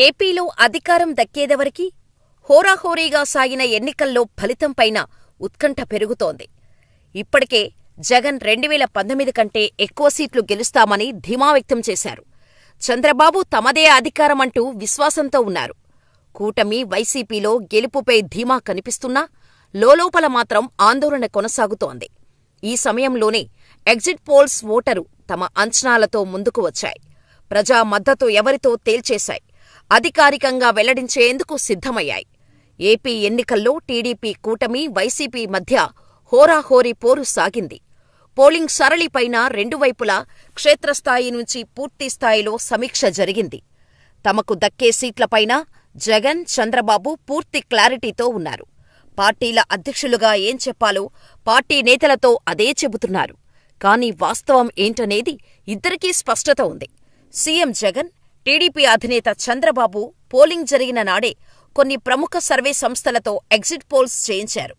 ఏపీలో అధికారం దక్కేదెవరికి? హోరాహోరీగా సాగిన ఎన్నికల్లో ఫలితంపైన ఉత్కంఠ పెరుగుతోంది. ఇప్పటికే జగన్ 2019 కంటే ఎక్కువ సీట్లు గెలుస్తామని ధీమా వ్యక్తం చేశారు. చంద్రబాబు తమదే అధికారమంటూ విశ్వాసంతో ఉన్నారు. కూటమి, వైసీపీలో గెలుపుపై ధీమా కనిపిస్తున్నా లోలోపల మాత్రం ఆందోళన కొనసాగుతోంది. ఈ సమయంలోనే ఎగ్జిట్ పోల్స్ ఓటరు తమ అంచనాలతో ముందుకు వచ్చాయి. ప్రజా మద్దతు ఎవరితో తేల్చేశాయి. అధికారికంగా వెల్లడించేందుకు సిద్ధమయ్యాయి. ఏపీ ఎన్నికల్లో టీడీపీ కూటమి, వైసీపీ మధ్య హోరాహోరీ పోరు సాగింది. పోలింగ్ సరళిపైన రెండు వైపులా క్షేత్రస్థాయి నుంచి పూర్తిస్థాయిలో సమీక్ష జరిగింది. తమకు దక్కే సీట్లపైన జగన్, చంద్రబాబు పూర్తి క్లారిటీతో ఉన్నారు. పార్టీల అధ్యక్షులుగా ఏం చెప్పాలో పార్టీ నేతలతో అదే చెబుతున్నారు. కానీ వాస్తవం ఏంటనేది ఇద్దరికీ స్పష్టత ఉంది. సీఎం జగన్, టీడీపీ అధినేత చంద్రబాబు పోలింగ్ జరిగిన నాడే కొన్ని ప్రముఖ సర్వే సంస్థలతో ఎగ్జిట్ పోల్స్ చేయించారు.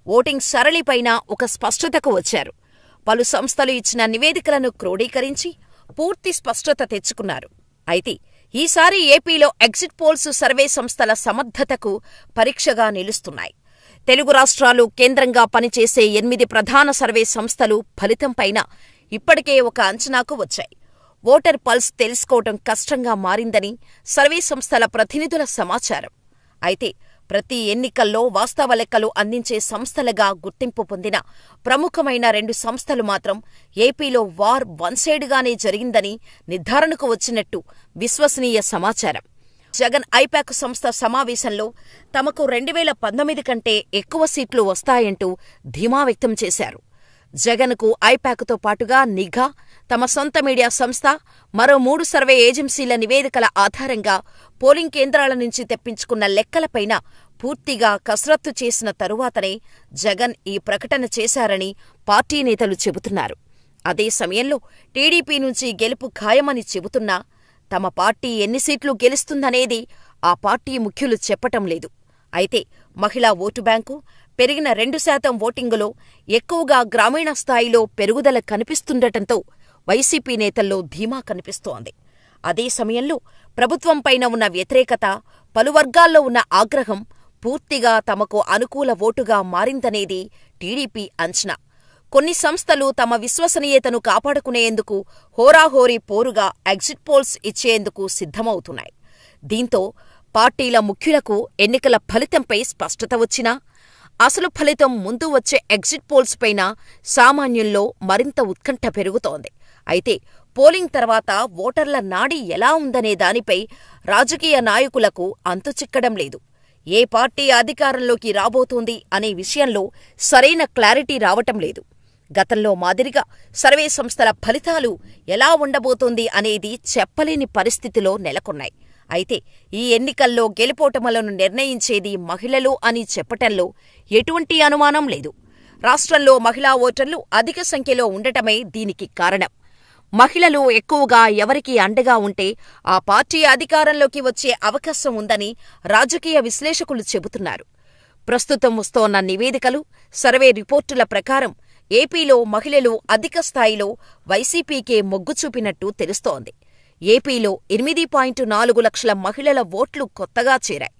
ఓటింగ్ సరళిపైన ఒక స్పష్టతకు వచ్చారు. పలు సంస్థలు ఇచ్చిన నివేదికలను క్రోడీకరించి పూర్తి స్పష్టత తెచ్చుకున్నారు. అయితే ఈసారి ఏపీలో ఎగ్జిట్ పోల్స్ సర్వే సంస్థల సమర్థతకు పరీక్షగా నిలుస్తున్నాయి. తెలుగు రాష్ట్రాలు కేంద్రంగా పనిచేసే 8 ప్రధాన సర్వే సంస్థలు ఫలితంపైన ఇప్పటికే ఒక అంచనాకు వచ్చాయి. ఓటర్ పల్స్ తెలుసుకోవటం కష్టంగా మారిందని సర్వే సంస్థల ప్రతినిధుల సమాచారం. అయితే ప్రతి ఎన్నికల్లో వాస్తవ లెక్కలు అందించే సంస్థలుగా గుర్తింపు పొందిన ప్రముఖమైన 2 సంస్థలు మాత్రం ఏపీలో వార్ వన్సైడ్గానే జరిగిందని నిర్ధారణకు వచ్చినట్టు విశ్వసనీయ సమాచారం. జగన్ ఐపాక్ సంస్థ సమావేశంలో తమకు 2019 కంటే ఎక్కువ సీట్లు వస్తాయంటూ ధీమా వ్యక్తం చేశారు. జగన్కు ఐపాక్తో పాటుగా నిఘా, తమ సొంత మీడియా సంస్థ, మరో 3 సర్వే ఏజెన్సీల నివేదికల ఆధారంగా పోలింగ్ కేంద్రాల నుంచి తెప్పించుకున్న లెక్కలపైన పూర్తిగా కసరత్తు చేసిన తరువాతనే జగన్ ఈ ప్రకటన చేశారని పార్టీ నేతలు చెబుతున్నారు. అదే సమయంలో టీడీపీ నుంచి గెలుపు ఖాయమని చెబుతున్నా తమ పార్టీ ఎన్ని సీట్లు గెలుస్తుందనేది ఆ పార్టీ ముఖ్యులు చెప్పటం లేదు. అయితే మహిళా ఓటు బ్యాంకు, పెరిగిన 2% ఓటింగులో ఎక్కువగా గ్రామీణ స్థాయిలో పెరుగుదల కనిపిస్తుండటంతో వైసీపీ నేతల్లో ధీమా కనిపిస్తోంది. అదే సమయంలో ప్రభుత్వంపైన ఉన్న వ్యతిరేకత, పలు వర్గాల్లో ఉన్న ఆగ్రహం పూర్తిగా తమకు అనుకూల ఓటుగా మారిందనేది టీడీపీ అంచనా. కొన్ని సంస్థలు తమ విశ్వసనీయతను కాపాడుకునేందుకు హోరాహోరీ పోరుగా ఎగ్జిట్ పోల్స్ ఇచ్చేందుకు సిద్ధమవుతున్నాయి. దీంతో పార్టీల ముఖ్యులకు ఎన్నికల ఫలితంపై స్పష్టత వచ్చినా అసలు ఫలితం ముందు వచ్చే ఎగ్జిట్ పోల్స్ పైన సామాన్యుల్లో మరింత ఉత్కంఠ పెరుగుతోంది. అయితే పోలింగ్ తర్వాత ఓటర్ల నాడి ఎలా ఉందనే దానిపై రాజకీయ నాయకులకు అంతుచిక్కడం లేదు. ఏ పార్టీ అధికారంలోకి రాబోతోంది అనే విషయంలో సరైన క్లారిటీ రావటం లేదు. గతంలో మాదిరిగా సర్వే సంస్థల ఫలితాలు ఎలా ఉండబోతోంది అనేది చెప్పలేని పరిస్థితిలో నెలకొన్నాయి. అయితే ఈ ఎన్నికల్లో గెలుపోటములను నిర్ణయించేది మహిళలు అని చెప్పటంలో ఎటువంటి అనుమానం లేదు. రాష్ట్రంలో మహిళా ఓటర్లు అధిక సంఖ్యలో ఉండటమే దీనికి కారణం. మహిళలు ఎక్కువగా ఎవరికి అండగా ఉంటే ఆ పార్టీ అధికారంలోకి వచ్చే అవకాశం ఉందని రాజకీయ విశ్లేషకులు చెబుతున్నారు. ప్రస్తుతం వస్తోన్న నివేదికలు, సర్వే రిపోర్టుల ప్రకారం ఏపీలో మహిళలు అధిక స్థాయిలో వైసీపీకే మొగ్గు చూపినట్టు తెలుస్తోంది. ఏపీలో 8.4 లక్షల మహిళల ఓట్లు కొత్తగా చేరాయి.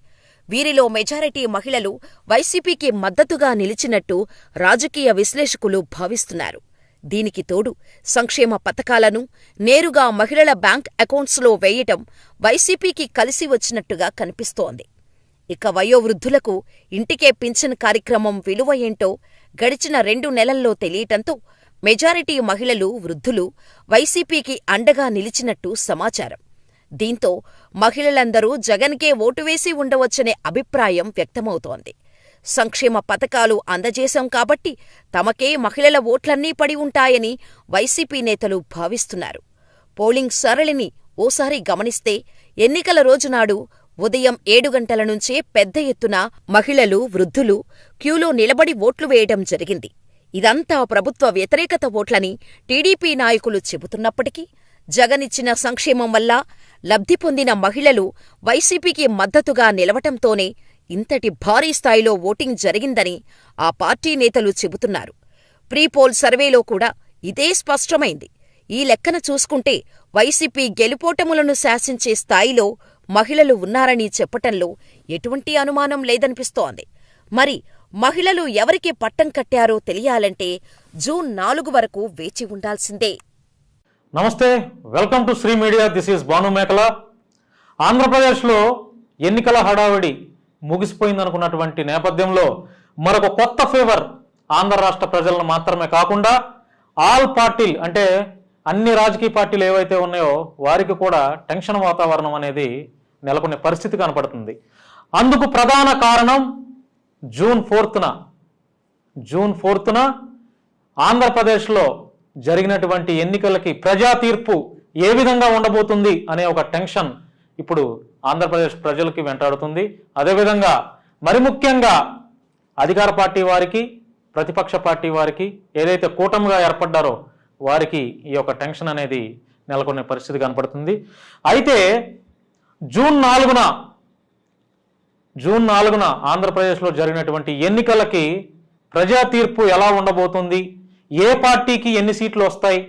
వీరిలో మెజారిటీ మహిళలు వైసీపీకి మద్దతుగా నిలిచినట్టు రాజకీయ విశ్లేషకులు భావిస్తున్నారు. దీనికి తోడు సంక్షేమ పథకాలను నేరుగా మహిళల బ్యాంక్ అకౌంట్స్లో వేయటం వైసీపీకి కలిసి వచ్చినట్టుగా కనిపిస్తోంది. ఇక వయోవృద్ధులకు ఇంటికే పింఛన్ కార్యక్రమం విలువ ఏంటో గడిచిన 2 నెలల్లో తెలియటంతో మెజారిటీ మహిళలు, వృద్ధులు వైసీపీకి అండగా నిలిచినట్టు సమాచారం. దీంతో మహిళలందరూ జగన్కే ఓటు వేసి ఉండవచ్చనే అభిప్రాయం వ్యక్తమవుతోంది. సంక్షేమ పథకాలు అందజేశాం కాబట్టి తమకే మహిళల ఓట్లన్నీ పడి ఉంటాయని వైసీపీ నేతలు భావిస్తున్నారు. పోలింగ్ సరళిని ఓసారి గమనిస్తే ఎన్నికల రోజునాడు ఉదయం 7 గంటల నుంచే పెద్ద ఎత్తున మహిళలు, వృద్ధులు క్యూలో నిలబడి ఓట్లు వేయడం జరిగింది. ఇదంతా ప్రభుత్వ వ్యతిరేకత ఓట్లని టీడీపీ నాయకులు చెబుతున్నప్పటికీ జగనిచ్చిన సంక్షేమం వల్ల లబ్ధి పొందిన మహిళలు వైసీపీకి మద్దతుగా నిలవటంతోనే ఇంతటి భారీ స్థాయిలో ఓటింగ్ జరిగిందని ఆ పార్టీ నేతలు చెబుతున్నారు. ప్రీపోల్ సర్వేలో కూడా ఇదే స్పష్టమైంది. ఈ లెక్కన చూసుకుంటే వైసీపీ గెలుపోటములను శాసించే స్థాయిలో మహిళలు ఉన్నారని చెప్పటంలో ఎటువంటి అనుమానం లేదనిపిస్తోంది. మరి మహిళలు ఎవరికి పట్టం కట్టారో తెలియాలంటే జూన్ 4 వరకు వేచి ఉండాల్సిందే. నమస్తే, welcome to Shri media. This is Bhanu Mekala. ఆంధ్రప్రదేశ్లో ఎన్నికల హడావిడి ముగిసిపోయిందనుకున్నటువంటి నేపథ్యంలో మరొక కొత్త ఫేవర్ ఆంధ్ర రాష్ట్ర ప్రజలను మాత్రమే కాకుండా ఆల్ పార్టీలు, అంటే అన్ని రాజకీయ పార్టీలు ఏవైతే ఉన్నాయో వారికి కూడా టెన్షన్ వాతావరణం అనేది నెలకొనే పరిస్థితి కనపడుతుంది. అందుకు ప్రధాన కారణం జూన్ 4న ఆంధ్రప్రదేశ్లో జరిగినటువంటి ఎన్నికలకి ప్రజా తీర్పు ఏ విధంగా ఉండబోతుంది అనే ఒక టెన్షన్ ఇప్పుడు ఆంధ్రప్రదేశ్ ప్రజలకి వెంటాడుతుంది. అదేవిధంగా మరి ముఖ్యంగా అధికార పార్టీ వారికి, ప్రతిపక్ష పార్టీ వారికి, ఏదైతే కూటమిగా ఏర్పడ్డారో వారికి ఈ యొక్క టెన్షన్ అనేది నెలకొనే పరిస్థితి కనపడుతుంది. అయితే జూన్ 4న ఆంధ్రప్రదేశ్లో జరిగినటువంటి ఎన్నికలకి ప్రజా తీర్పు ఎలా ఉండబోతుంది, ఏ పార్టీకి ఎన్ని సీట్లు వస్తాయి,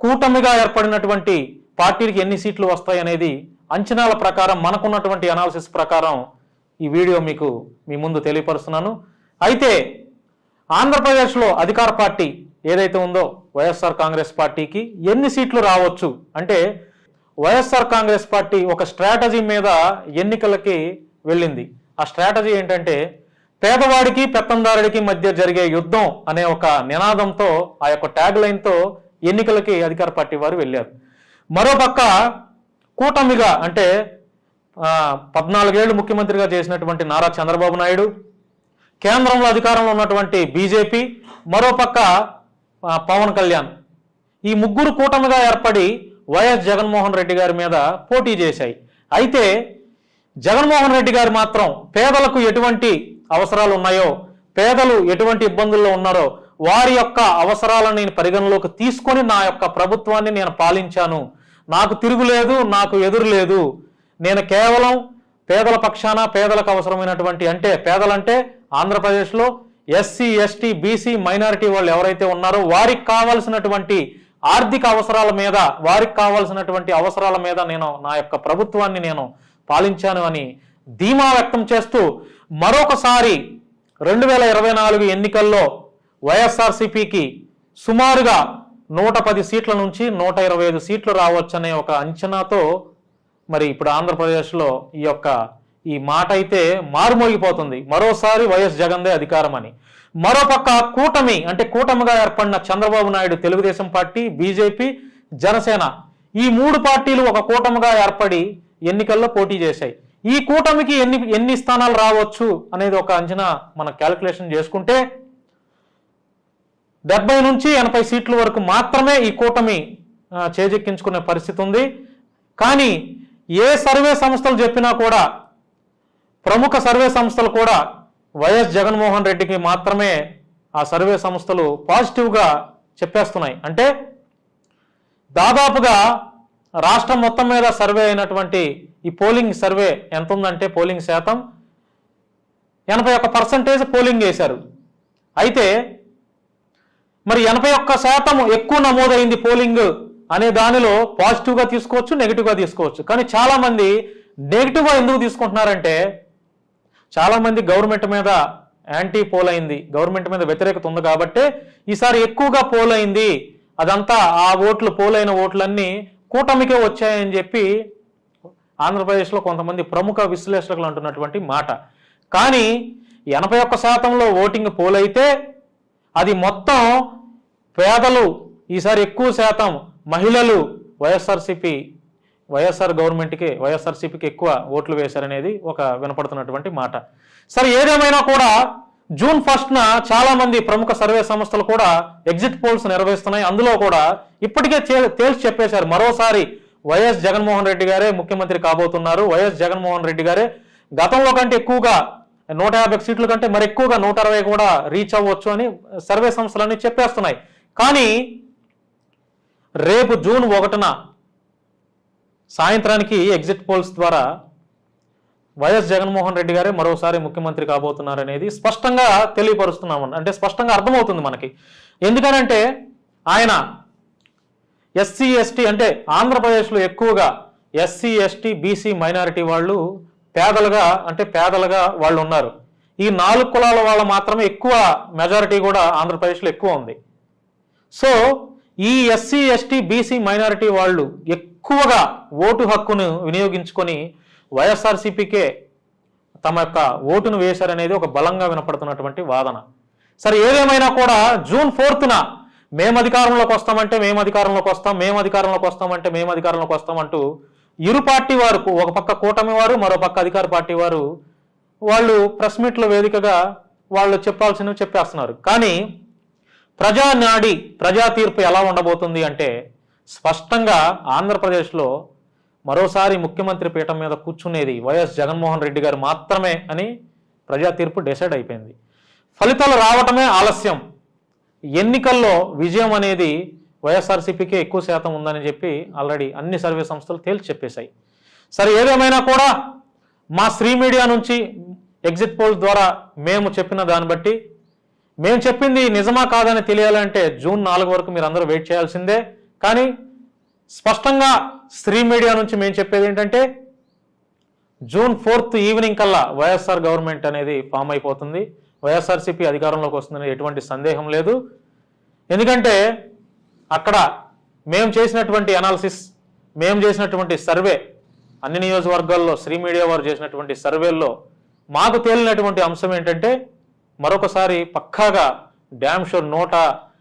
కూటమిగా ఏర్పడినటువంటి పార్టీకి ఎన్ని సీట్లు వస్తాయి అనేది అంచనాల ప్రకారం, మనకున్నటువంటి అనాలిసిస్ ప్రకారం ఈ వీడియో మీకు మీ ముందు తెలియపరుస్తున్నాను. అయితే ఆంధ్రప్రదేశ్లో అధికార పార్టీ ఏదైతే ఉందో వైఎస్ఆర్ కాంగ్రెస్ పార్టీకి ఎన్ని సీట్లు రావచ్చు అంటే, వైఎస్ఆర్ కాంగ్రెస్ పార్టీ ఒక స్ట్రాటజీ మీద ఎన్నికలకి వెళ్ళింది. ఆ స్ట్రాటజీ ఏంటంటే పేదవాడికి పెత్తందారుడికి మధ్య జరిగే యుద్ధం అనే ఒక నినాదంతో, ఆ యొక్క ట్యాగ్ లైన్తో ఎన్నికలకి అధికార పార్టీ వారు వెళ్ళారు. మరోపక్క కూటమిగా, అంటే 14 ఏళ్లు ముఖ్యమంత్రిగా చేసినటువంటి నారా చంద్రబాబు నాయుడు, కేంద్రంలో అధికారంలో ఉన్నటువంటి బీజేపీ, మరోపక్క పవన్ కళ్యాణ్, ఈ ముగ్గురు కూటమిగా ఏర్పడి వైఎస్ జగన్మోహన్ రెడ్డి గారి మీద పోటీ చేశాయి. అయితే జగన్మోహన్ రెడ్డి గారు మాత్రం పేదలకు ఎటువంటి అవసరాలు ఉన్నాయో, పేదలు ఎటువంటి ఇబ్బందుల్లో ఉన్నారో వారి యొక్క అవసరాలను నేను పరిగణలోకి తీసుకొని నా యొక్క ప్రభుత్వాన్ని నేను పాలించాను, నాకు తిరుగులేదు, నాకు ఎదురు లేదు, నేను కేవలం పేదల పక్షాన, పేదలకు అవసరమైనటువంటి, అంటే పేదలంటే ఆంధ్రప్రదేశ్లో ఎస్సీ, ఎస్టీ, బీసీ, మైనారిటీ వాళ్ళు ఎవరైతే ఉన్నారో వారికి కావాల్సినటువంటి ఆర్థిక అవసరాల మీద, వారికి కావాల్సినటువంటి అవసరాల మీద నేను నా యొక్క ప్రభుత్వాన్ని నేను పాలించాను అని ధీమా వ్యక్తం చేస్తూ మరొకసారి 2024 ఎన్నికల్లో వైఎస్ఆర్సీపీకి సుమారుగా 110 సీట్ల నుంచి 125 సీట్లు రావచ్చనే ఒక అంచనాతో మరి ఇప్పుడు ఆంధ్రప్రదేశ్లో ఈ మాట అయితే మారుమోగిపోతుంది. మరోసారి వైఎస్ జగన్దే అధికారం అని. మరోపక్క కూటమి, అంటే కూటమిగా ఏర్పడిన చంద్రబాబు నాయుడు తెలుగుదేశం పార్టీ, బీజేపీ, జనసేన, ఈ 3 పార్టీలు ఒక కూటమిగా ఏర్పడి ఎన్నికల్లో పోటీ చేశాయి. ఈ కూటమికి ఎన్ని స్థానాలు రావచ్చు అనేది ఒక అంచనా మనం క్యాలిక్యులేషన్ చేసుకుంటే 70 నుంచి 80 సీట్ల వరకు మాత్రమే ఈ కూటమి చేజెక్కించుకునే పరిస్థితి ఉంది. కానీ ఏ సర్వే సంస్థలు చెప్పినా కూడా, ప్రముఖ సర్వే సంస్థలు కూడా వైఎస్ జగన్మోహన్ రెడ్డికి మాత్రమే ఆ సర్వే సంస్థలు పాజిటివ్గా చెప్పేస్తున్నాయి. అంటే దాదాపుగా రాష్ట్రం మొత్తం మీద సర్వే అయినటువంటి ఈ పోలింగ్ సర్వే ఎంత ఉందంటే, పోలింగ్ శాతం 81% పోలింగ్ చేశారు. అయితే మరి 81% ఎక్కువ నమోదైంది పోలింగ్ అనే దానిలో పాజిటివ్గా తీసుకోవచ్చు, నెగిటివ్గా తీసుకోవచ్చు. కానీ చాలామంది నెగిటివ్గా ఎందుకు తీసుకుంటున్నారంటే, చాలామంది గవర్నమెంట్ మీద యాంటీ పోల్ అయింది, గవర్నమెంట్ మీద వ్యతిరేకత ఉంది కాబట్టి ఈసారి ఎక్కువగా పోల్ అయింది, అదంతా ఆ ఓట్లు, పోలైన ఓట్లన్నీ కూటమికే వచ్చాయని చెప్పి ఆంధ్రప్రదేశ్లో కొంతమంది ప్రముఖ విశ్లేషకులు అంటున్నటువంటి మాట. కానీ 81%లో ఓటింగ్ పోల్ అయితే అది మొత్తం పేదలు, ఈసారి ఎక్కువ శాతం మహిళలు వైఎస్ఆర్సీపీకి ఎక్కువ ఓట్లు వేశారనేది ఒక వినపడుతున్నటువంటి మాట. సరే, ఏదేమైనా కూడా జూన్ 1న చాలా మంది ప్రముఖ సర్వే సంస్థలు కూడా ఎగ్జిట్ పోల్స్ నిర్వహిస్తున్నాయి. అందులో కూడా ఇప్పటికే తేల్చి చెప్పేశారు, మరోసారి వైఎస్ జగన్మోహన్ రెడ్డి గారే ముఖ్యమంత్రి కాబోతున్నారు, వైఎస్ జగన్మోహన్ రెడ్డి గారే గతంలో కంటే ఎక్కువగా 150 సీట్ల కంటే మరి ఎక్కువగా 160 కూడా రీచ్ అవ్వచ్చు అని సర్వే సంస్థలన్నీ చెప్పేస్తున్నాయి. కానీ రేపు జూన్ 1న సాయంత్రానికి ఎగ్జిట్ పోల్స్ ద్వారా వైఎస్ జగన్మోహన్ రెడ్డి గారే మరోసారి ముఖ్యమంత్రి కాబోతున్నారనేది స్పష్టంగా తెలియపరుస్తున్నాము. అంటే స్పష్టంగా అర్థమవుతుంది మనకి. ఎందుకనంటే ఆయన ఎస్సీ ఎస్టీ, అంటే ఆంధ్రప్రదేశ్లో ఎక్కువగా ఎస్సీ ఎస్టీ బీసీ మైనారిటీ వాళ్ళు పేదలుగా వాళ్ళు ఉన్నారు. ఈ 4 కులాల వాళ్ళు మాత్రమే ఎక్కువ మెజారిటీ కూడా ఆంధ్రప్రదేశ్లో ఎక్కువ ఉంది. సో ఈ ఎస్సీ ఎస్టీ బీసీ మైనారిటీ వాళ్ళు ఎక్కువగా ఓటు హక్కును వినియోగించుకొని వైఎస్ఆర్సీపీకే తమ యొక్క ఓటును వేశారనేది ఒక బలంగా వినపడుతున్నటువంటి వాదన. సరే, ఏదేమైనా కూడా జూన్ 4న మేము అధికారంలోకి వస్తామంటే మేము అధికారంలోకి వస్తాం, మేము అధికారంలోకి వస్తామంటే మేము అధికారంలోకి వస్తాం అంటూ ఇరు పార్టీ వారు, ఒక పక్క కూటమి వారు, మరో పక్క అధికార పార్టీ వారు, వాళ్ళు ప్రెస్ మీట్ల వేదికగా వాళ్ళు చెప్పాల్సినవి చెప్పేస్తున్నారు. కానీ ప్రజా తీర్పు ఎలా ఉండబోతుంది అంటే స్పష్టంగా ఆంధ్రప్రదేశ్లో మరోసారి ముఖ్యమంత్రి పీఠం మీద కూర్చునేది వైఎస్ జగన్మోహన్ రెడ్డి గారు మాత్రమే అని ప్రజా తీర్పు డిసైడ్ అయిపోయింది. ఫలితాలు రావటమే ఆలస్యం. ఎన్నికల్లో విజయం అనేది వైఎస్ఆర్సీపీకే ఎక్కువ శాతం ఉందని చెప్పి ఆల్రెడీ అన్ని సర్వే సంస్థలు తేల్చి చెప్పేశాయి. సరే, ఏదేమైనా కూడా మా శ్రీ మీడియా నుంచి ఎగ్జిట్ పోల్ ద్వారా మేము చెప్పిన దాన్ని బట్టి, మేము చెప్పింది నిజమా కాదని తెలియాలంటే జూన్ 4 వరకు మీరు అందరూ వెయిట్ చేయాల్సిందే. కానీ స్పష్టంగా శ్రీ మీడియా నుంచి మేము చెప్పేది ఏంటంటే జూన్ 4 ఈవినింగ్ కల్లా వైఎస్ఆర్ గవర్నమెంట్ అనేది ఫామ్ అయిపోతుంది, వైఎస్ఆర్సీపీ అధికారంలోకి వస్తుందని ఎటువంటి సందేహం లేదు. ఎందుకంటే అక్కడ మేము చేసినటువంటి అనాలిసిస్, మేము చేసినటువంటి సర్వే, అన్ని నియోజకవర్గాల్లో శ్రీ మీడియా వారు చేసినటువంటి సర్వేల్లో మాకు తేలినటువంటి అంశం ఏంటంటే మరొకసారి పక్కాగా డ్యామ్ షూర్